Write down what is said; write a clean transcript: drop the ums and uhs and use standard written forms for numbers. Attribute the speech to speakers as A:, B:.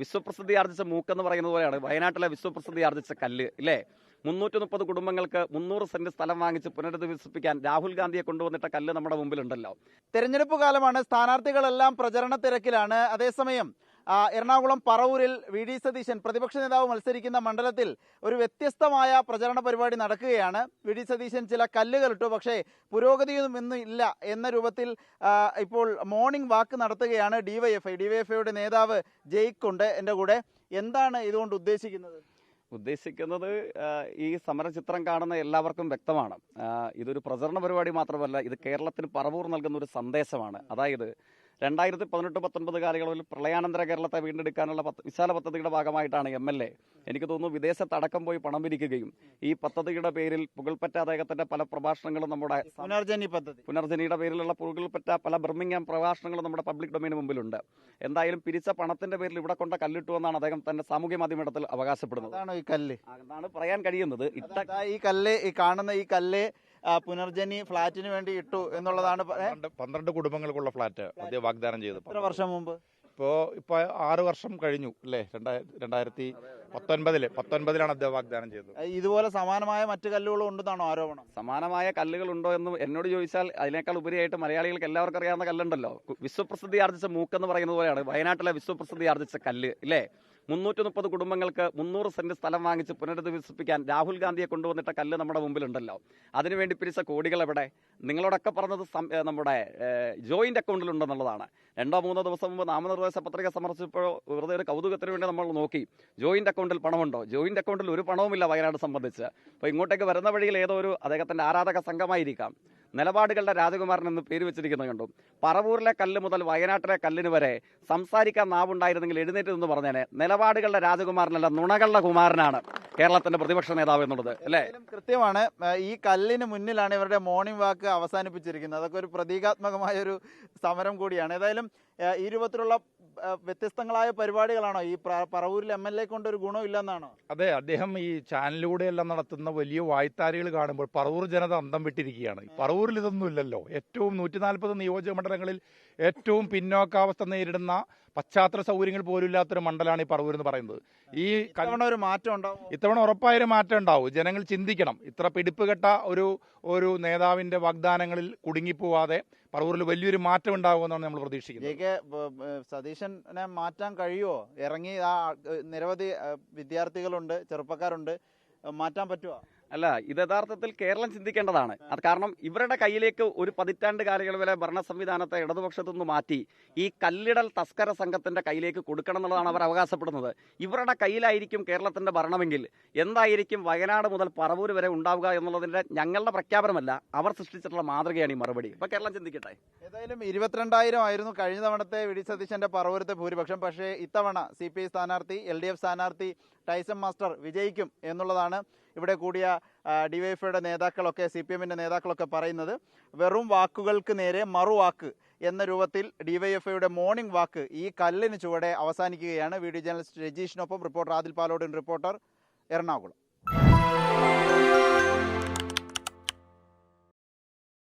A: വിശ്വപ്രസിദ്ധി ആർജിച്ച മൂക്കെന്ന് പറയുന്നത് പോലെയാണ് വയനാട്ടിലെ വിശ്വപ്രസിദ്ധി ആർജിച്ച കല്ല് ഇല്ലേ. 330 കുടുംബങ്ങൾക്ക് 300 സെന്റ് സ്ഥലം വാങ്ങിച്ച് പുനരധിവസിപ്പിക്കാൻ രാഹുൽ ഗാന്ധിയെ കൊണ്ടുവന്നിട്ട കല്ല് നമ്മുടെ മുമ്പിലുണ്ടല്ലോ.
B: തെരഞ്ഞെടുപ്പ് കാലമാണ്, സ്ഥാനാർത്ഥികളെല്ലാം പ്രചരണ തിരക്കിലാണ്. അതേസമയം എറണാകുളം പറവൂരിൽ വി.ഡി. സതീശൻ പ്രതിപക്ഷ നേതാവ് മത്സരിക്കുന്ന മണ്ഡലത്തിൽ ഒരു വ്യത്യസ്തമായ പ്രചരണ പരിപാടി നടക്കുകയാണ്. വി.ഡി. സതീശൻ ചില കല്ലുകൾ ഇട്ടു, പക്ഷേ പുരോഗതിയൊന്നും ഇല്ല എന്ന രൂപത്തിൽ ഇപ്പോൾ മോർണിംഗ് വാക്ക് നടത്തുകയാണ് ഡിവൈഎഫ്ഐയുടെ നേതാവ് ജയ്ക്കുണ്ട് എൻ്റെ കൂടെ. എന്താണ് ഇതുകൊണ്ട് ഉദ്ദേശിക്കുന്നത്?
A: ഈ സമരചിത്രം കാണുന്ന എല്ലാവർക്കും വ്യക്തമാണ്. ഇതൊരു പ്രചരണ പരിപാടി മാത്രമല്ല, ഇത് കേരളത്തിന് പറവൂർ നൽകുന്ന ഒരു സന്ദേശമാണ്. അതായത് 2018-19 കാലയളവിൽ പ്രളയാനന്തര കേരളത്തെ വീണ്ടെടുക്കാനുള്ള വിശാല പദ്ധതിയുടെ ഭാഗമായിട്ടാണ് MLA എനിക്ക് തോന്നുന്നു വിദേശത്ത് അടക്കം പോയി പണം പിരിക്കുകയും ഈ പദ്ധതിയുടെ പേരിൽ പുകൾപ്പറ്റ അദ്ദേഹത്തിന്റെ പല പ്രഭാഷണങ്ങളും നമ്മുടെ പുനർജനിയുടെ പേരിലുള്ള പുകൾപ്പറ്റ പല ബർമിംഗ്ഹാം പ്രഭാഷണങ്ങളും നമ്മുടെ പബ്ലിക് ഡൊമൈന് മുമ്പിലുണ്ട്. എന്തായാലും പിരിച്ച പണത്തിന്റെ പേരിൽ ഇവിടെ കൊണ്ട കല്ലിട്ടു എന്നാണ് അദ്ദേഹം തന്റെ സാമൂഹ്യ മാധ്യമത്തിൽ അവകാശപ്പെടുന്നത്.
B: അതാണ്
A: പറയാൻ കഴിയുന്നത്.
B: ഈ കാണുന്ന ഈ കല്ല് പുനർജനി ഫ്ളാറ്റിന് വേണ്ടി ഇട്ടു എന്നുള്ളതാണ്.
C: 12 കുടുംബങ്ങൾക്കുള്ള ഫ്ളാറ്റ് അദ്ദേഹം വാഗ്ദാനം ചെയ്തു.
B: എത്ര വർഷം മുമ്പ്?
C: ഇപ്പൊ 6 വർഷം കഴിഞ്ഞു അല്ലേ. 2019 അദ്ദേഹം വാഗ്ദാനം ചെയ്തത്.
B: ഇതുപോലെ സമാനമായ മറ്റു കല്ലുകളും ഉണ്ടെന്നാണോ ആരോപണം?
A: സമാനമായ കല്ലുകൾ ഉണ്ടോ എന്ന് എന്നോട് ചോദിച്ചാൽ അതിനേക്കാൾ ഉപരിയായിട്ട് മലയാളികൾക്ക് എല്ലാവർക്കും അറിയാവുന്ന കല്ലുണ്ടല്ലോ. വിശ്വപ്രസിദ്ധി ആർജിച്ച മൂക്കെന്ന് പറയുന്നത് പോലെയാണ് വയനാട്ടിലെ വിശ്വപ്രസിദ്ധി ആർജിച്ച കല്ല് ഇല്ലേ. 330 കുടുംബങ്ങൾക്ക് 300 സെന്റ് സ്ഥലം വാങ്ങിച്ച് പുനരധിവസിപ്പിക്കാൻ രാഹുൽ ഗാന്ധിയെ കൊണ്ടുവന്നിട്ട കല്ല് നമ്മുടെ മുമ്പിലുണ്ടല്ലോ. അതിനുവേണ്ടി പിരിച്ച കോടികൾ എവിടെ? നിങ്ങളോടൊക്കെ പറഞ്ഞത് നമ്മുടെ ജോയിന്റ് അക്കൗണ്ടിലുണ്ടെന്നുള്ളതാണ്. 2-3 ദിവസം മുമ്പ് നാമനിർദ്ദേശ പത്രിക സമർപ്പിച്ചപ്പോൾ വെറുതെ ഒരു കൗതുകത്തിന് വേണ്ടി നമ്മൾ നോക്കി ജോയിന്റ് അക്കൗണ്ടിൽ പണമുണ്ടോ. ജോയിന്റ് അക്കൗണ്ടിൽ ഒരു പണവുമില്ല വയനാട് സംബന്ധിച്ച്. അപ്പോൾ ഇങ്ങോട്ടേക്ക് വരുന്ന വഴിയിൽ ഏതോ ഒരു അദ്ദേഹത്തിന്റെ ആരാധക സംഘമായിരിക്കാം നിലപാടുകളുടെ രാജകുമാരൻ എന്ന് പേര് വെച്ചിരിക്കുന്നത് കണ്ടു. പറവൂരിലെ കല്ല് മുതൽ വയനാട്ടിലെ കല്ലിന് വരെ സംസാരിക്കാൻ നാവുണ്ടായിരുന്നെങ്കിൽ എഴുന്നേറ്റ് എന്ന് പറഞ്ഞേനെ. നിലപാടുകളുടെ രാജകുമാരനല്ല, നുണകളുടെ കുമാരനാണ് കേരളത്തിന്റെ പ്രതിപക്ഷ നേതാവ് എന്നുള്ളത് അല്ലേ.
B: കൃത്യമാണ്. ഈ കല്ലിന് മുന്നിലാണ് ഇവരുടെ മോർണിംഗ് വാക്ക് അവസാനിപ്പിച്ചിരിക്കുന്നത്. അതൊക്കെ ഒരു പ്രതീകാത്മകമായ ഒരു സമരം കൂടിയാണ്. ഏതായാലും ഈ രൂപത്തിലുള്ള വ്യത്യസ്തങ്ങളായ പരിപാടികളാണോ ഈ പറവൂരിൽ MLA കൊണ്ട് ഒരു ഗുണമില്ലെന്നാണോ?
C: അതെ, അദ്ദേഹം ഈ ചാനലിലൂടെയെല്ലാം നടത്തുന്ന വലിയ വായ്ത്താരികൾ കാണുമ്പോൾ പറവൂർ ജനത അന്തം വിട്ടിരിക്കുകയാണ്. പറവൂരിൽ ഇതൊന്നും ഇല്ലല്ലോ. ഏറ്റവും 140 നിയോജക മണ്ഡലങ്ങളിൽ ഏറ്റവും പിന്നോക്കാവസ്ഥ നേരിടുന്ന പശ്ചാത്തല സൗകര്യങ്ങൾ പോലും ഇല്ലാത്തൊരു മണ്ഡലമാണ് ഈ പറവൂർ എന്ന് പറയുന്നത്.
B: ഒരു മാറ്റം ഉണ്ടാവും.
C: ഇത്തവണ ഉറപ്പായൊരു മാറ്റം ഉണ്ടാവും. ജനങ്ങൾ ചിന്തിക്കണം. ഇത്ര പിടിപ്പുകെട്ട ഒരു നേതാവിന്റെ വാഗ്ദാനങ്ങളിൽ കുടുങ്ങിപ്പോവാതെ പറവൂരിൽ വലിയൊരു മാറ്റം ഉണ്ടാകുമെന്നാണ് നമ്മൾ പ്രതീക്ഷിക്കുന്നത്.
B: സതീശനെ മാറ്റാൻ കഴിയുമോ? ഇറങ്ങി നിരവധി വിദ്യാർത്ഥികളുണ്ട്, ചെറുപ്പക്കാരുണ്ട്, മാറ്റാൻ പറ്റുമോ?
A: അല്ല, ഇത് യഥാർത്ഥത്തിൽ കേരളം ചിന്തിക്കേണ്ടതാണ്. അത് കാരണം ഇവരുടെ കയ്യിലേക്ക് ഒരു പതിറ്റാണ്ട് കാലയളവിലെ ഭരണ സംവിധാനത്തെ ഇടതുപക്ഷത്തു നിന്ന് മാറ്റി ഈ കല്ലിടൽ തസ്കര സംഘത്തിന്റെ കയ്യിലേക്ക് കൊടുക്കണം എന്നുള്ളതാണ് അവർ അവകാശപ്പെടുന്നത്. ഇവരുടെ കയ്യിലായിരിക്കും കേരളത്തിന്റെ ഭരണമെങ്കിൽ എന്തായിരിക്കും വയനാട് മുതൽ പറവൂർ വരെ ഉണ്ടാവുക എന്നുള്ളതിന്റെ ഞങ്ങളുടെ പ്രഖ്യാപനമല്ല, അവർ സൃഷ്ടിച്ചിട്ടുള്ള മാതൃകയാണ് ഈ മറുപടി. ഇപ്പൊ കേരളം ചിന്തിക്കട്ടെ.
B: ഏതായാലും 22,000 ആയിരുന്നു കഴിഞ്ഞ തവണത്തെ വി.ഡി. സതീശന്റെ പറവൂരത്തെ ഭൂരിപക്ഷം. പക്ഷേ ഇത്തവണ CPI സ്ഥാനാർത്ഥി, LDF സ്ഥാനാർത്ഥി ടൈസൺ മാസ്റ്റർ വിജയിക്കും എന്നുള്ളതാണ് ഇവിടെ കൂടിയ ഡിവൈഎഫ്ഐയുടെ നേതാക്കളൊക്കെ, CPM-ന്റെ നേതാക്കളൊക്കെ പറയുന്നത്. വെറും വാക്കുകൾക്ക് നേരെ മറുവാക്ക് എന്ന രൂപത്തിൽ ഡിവൈഎഫ്ഐയുടെ മോർണിംഗ് വാക്ക് ഈ കല്ലിന് ചുവടെ അവസാനിക്കുകയാണ്. വീഡിയോ ജേർണലിസ്റ്റ് രജീഷിനൊപ്പം റിപ്പോർട്ടർ ആദിൽ പാലോടിൻ, റിപ്പോർട്ടർ എറണാകുളം.